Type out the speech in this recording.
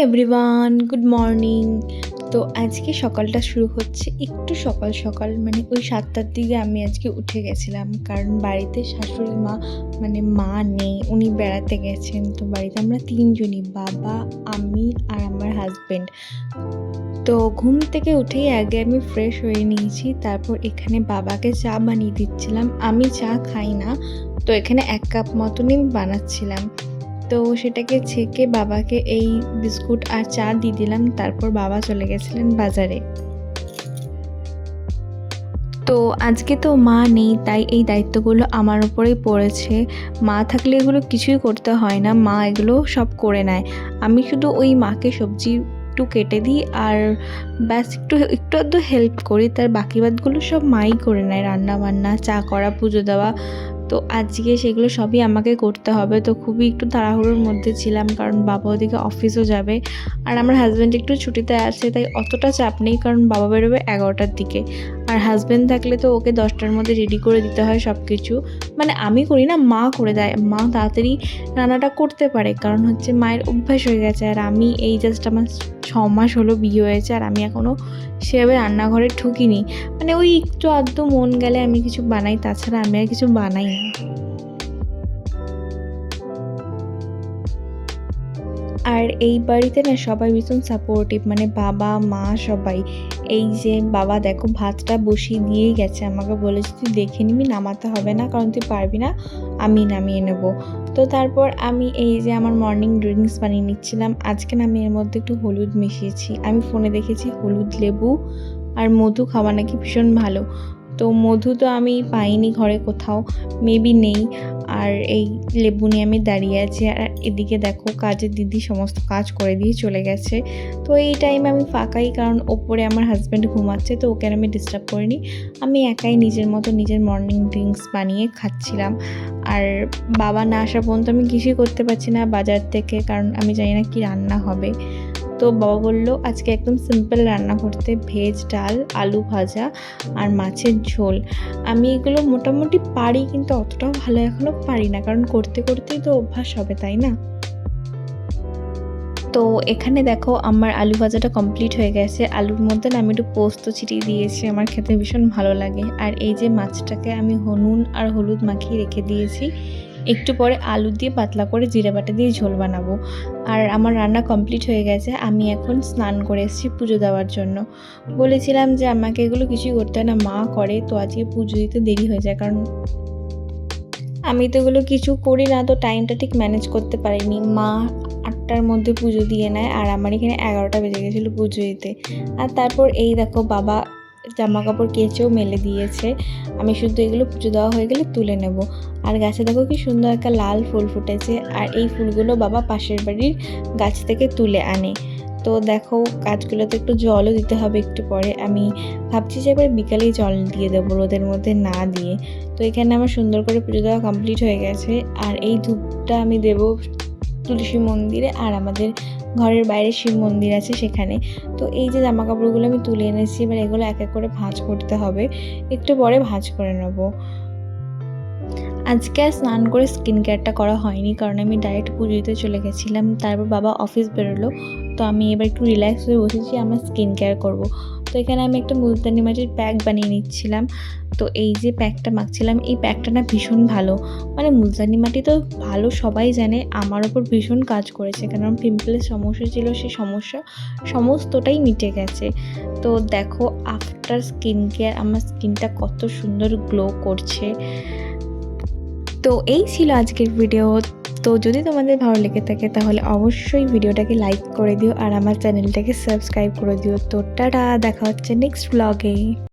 Everyone, good morning. তো আজকে সকালটা শুরু হচ্ছে একটু সকাল সকাল, মানে ওই 7টার দিকে আমি আজকে উঠে গেছিলাম, কারণ বাড়িতে শাশুড়ি মা মানে মা নেই, উনি বেড়াতে গেছেন। তো বাড়িতে আমরা তিনজনই, বাবা, আমি আর আমার হাজব্যান্ড। তো ঘুম থেকে উঠেই আগে আমি ফ্রেশ হয়ে নিয়েছি, তারপর এখানে বাবাকে চা বানিয়ে দিচ্ছিলাম। আমি চা খাই না, তো এখানে 1 কাপ মতনই বানাচ্ছিলাম। তো সেটাকে ছেঁকে বাবাকে এই বিস্কুট আর চা দিয়ে দিলাম। তারপর বাবা চলে গেছিলেন বাজারে। তো আজকে তো মা নেই, তাই এই দায়িত্বগুলো আমার উপরেই পড়েছে। মা থাকলে এগুলো কিছুই করতে হয় না, মা এগুলো সব করে নেয়। আমি শুধু ওই মাকে সবজি একটু কেটে দিই আর ব্যাস একটু একটু আধটু হেল্প করি, তার বাকি বাদগুলো সব মাই করে নেয়, রান্না বান্না, চা করা, পুজো দেওয়া। তো আজকে সেগুলো সবই আমাকে করতে হবে। তো খুবই একটু তাড়াহুড়োর মধ্যে ছিলাম, কারণ বাবা ওদিকে অফিসও যাবে আর আমার হাজব্যান্ড একটু ছুটিতে আছে, তাই অতটা চাপ নেই, কারণ বাবা বেরোবে 11টার দিকে। আর হাজব্যান্ড থাকলে তো ওকে 10টার মধ্যে রেডি করে দিতে হয় সব কিছু। মানে আমি করি না, মা করে দেয়। মা তাড়াতাড়ি রান্নাটা করতে পারে, কারণ হচ্ছে মায়ের অভ্যাস হয়ে গেছে। আর আমি এই জাস্ট আমার 6 মাস হলো বিয়ে হয়েছে, আর আমি এখনও সেভাবে রান্নাঘরে ঢুকিনি। মানে ওই একটু আধটু মন গেলে আমি কিছু বানাই, তাছাড়া আমি আর কিছু বানাই না। আর এই বাড়িতে না সবাই ভীষণ সাপোর্টিভ, মানে বাবা, মা সবাই। এই যে বাবা দেখো ভাতটা বসিয়ে দিয়েই গেছে, আমাকে বলেছে তুই দেখে নিবি, নামাতে হবে না, কারণ তুই পারবি না, আমি নামিয়ে নেব। তো তারপর আমি এই যে আমার মর্নিং ড্রিঙ্কস বানিয়ে নিচ্ছিলাম। আজকে না আমি এর মধ্যে একটু হলুদ মিশিয়েছি। আমি ফোনে দেখেছি হলুদ, লেবু আর মধু খাওয়া নাকি ভীষণ ভালো। তো মধু তো আমি পাইনি ঘরে কোথাও, মেবি নেই। আর এই লেবু নিয়ে আমি দাঁড়িয়ে আছি, আর এদিকে দেখো কাজের দিদি সমস্ত কাজ করে দিয়ে চলে গেছে। তো এই টাইমে আমি ফাঁকাই, কারণ ওপরে আমার হাজব্যান্ড ঘুমাচ্ছে, তো ওকে আমি ডিস্টার্ব করিনি। আমি একাই নিজের মতো নিজের মর্নিং ড্রিঙ্কস বানিয়ে খাচ্ছিলাম। আর বাবা না আসা পর্যন্ত আমি কিছুই করতে পারছি না বাজার থেকে, কারণ আমি জানি না কি রান্না হবে। তো বাবা বললো আজকে একদম সিম্পল রান্না করতে, ভেজ ডাল, আলু ভাজা আর মাছের ঝোল। আমি এগুলো মোটামুটি পারি, কিন্তু অতটাও ভালো এখনও পারি না, কারণ করতে করতেই তো অভ্যাস হবে, তাই না? তো এখানে দেখো আমার আলু ভাজাটা কমপ্লিট হয়ে গেছে। আলুর মধ্যে না আমি একটু পোস্ত ছিটিয়ে দিয়েছি, আমার খেতে ভীষণ ভালো লাগে। আর এই যে মাছটাকে আমি নুন আর হলুদ মাখিয়ে রেখে দিয়েছি, একটু পরে আলু দিয়ে পাতলা করে জিরে বাটা দিয়ে ঝোল বানাবো। আর আমার রান্না কমপ্লিট হয়ে গেছে, আমি এখন স্নান করে এসেছি পুজো দেওয়ার জন্য। বলেছিলাম যে আমাকে এগুলো কিছুই করতে হয় না, মা করে। তো আজকে পুজো দিতে দেরি হয়ে যায়, কারণ আমি তো এগুলো কিছু করি না, তো টাইমটা ঠিক ম্যানেজ করতে পারিনি। মা 8টার মধ্যে পুজো দিয়ে নেয়, আর আমার এখানে 11টা বেজে গেছিলো পুজো দিতে। আর তারপর এই দেখো বাবা জামা কাপড় কেচেও মেলে দিয়েছে, আমি শুধু এগুলো পুজো দেওয়া হয়ে গেলে তুলে নেব। আর গাছে দেখো কি সুন্দর একটা লাল ফুল ফুটেছে, আর এই ফুলগুলো বাবা পাশের বাড়ির গাছ থেকে তুলে আনে। তো দেখো গাছগুলোতে একটু জলও দিতে হবে একটু পরে। আমি ভাবছি যে এবার বিকালেই জল দিয়ে দেবো, রোদের মধ্যে না দিয়ে। তো এখানে আমার সুন্দর করে পুজো দেওয়া কমপ্লিট হয়ে গেছে। আর এই ধূপটা আমি দেব তুলসী মন্দিরে, আর আমাদের ঘরের বাইরে শিব মন্দির আছে সেখানে। তো এই যে জামা কাপড়গুলো আমি তুলে এনেছি, এবার এগুলো এক এক করে ভাঁজ করতে হবে, একটু পরে ভাঁজ করে নেবো। আজকে আর স্নান করে স্কিন কেয়ারটা করা হয়নি, কারণ আমি ডাইরেক্ট পুজো দিতে চলে গেছিলাম। তারপর বাবা অফিস বেরোলো, তো আমি এবার একটু রিল্যাক্স হয়ে বসেছি, আমার স্কিন কেয়ার করব। তো এখানে আমি একটা মুলতানি মাটির প্যাক বানিয়ে নিচ্ছিলাম। তো এই যে প্যাকটা মাখছিলাম, এই প্যাকটা না ভীষণ ভালো। মানে মুলতানি মাটি তো ভালো সবাই জানে, আমার ওপর ভীষণ কাজ করেছে, কারণ পিম্পলের সমস্যা ছিল, সেই সমস্যা সমস্তটাই মিটে গেছে। তো দেখো আফটার স্কিন কেয়ার আমার স্কিনটা কত সুন্দর গ্লো করছে। তো এই ছিল আজকের ভিডিও। তো যদি তোমাদের ভালো লেগে থাকে তাহলে অবশ্যই ভিডিওটাকে লাইক করে দিও, আর আমার চ্যানেলটাকে সাবস্ক্রাইব করে দিও। তো টাটা, দেখা হচ্ছে নেক্সট ব্লগে।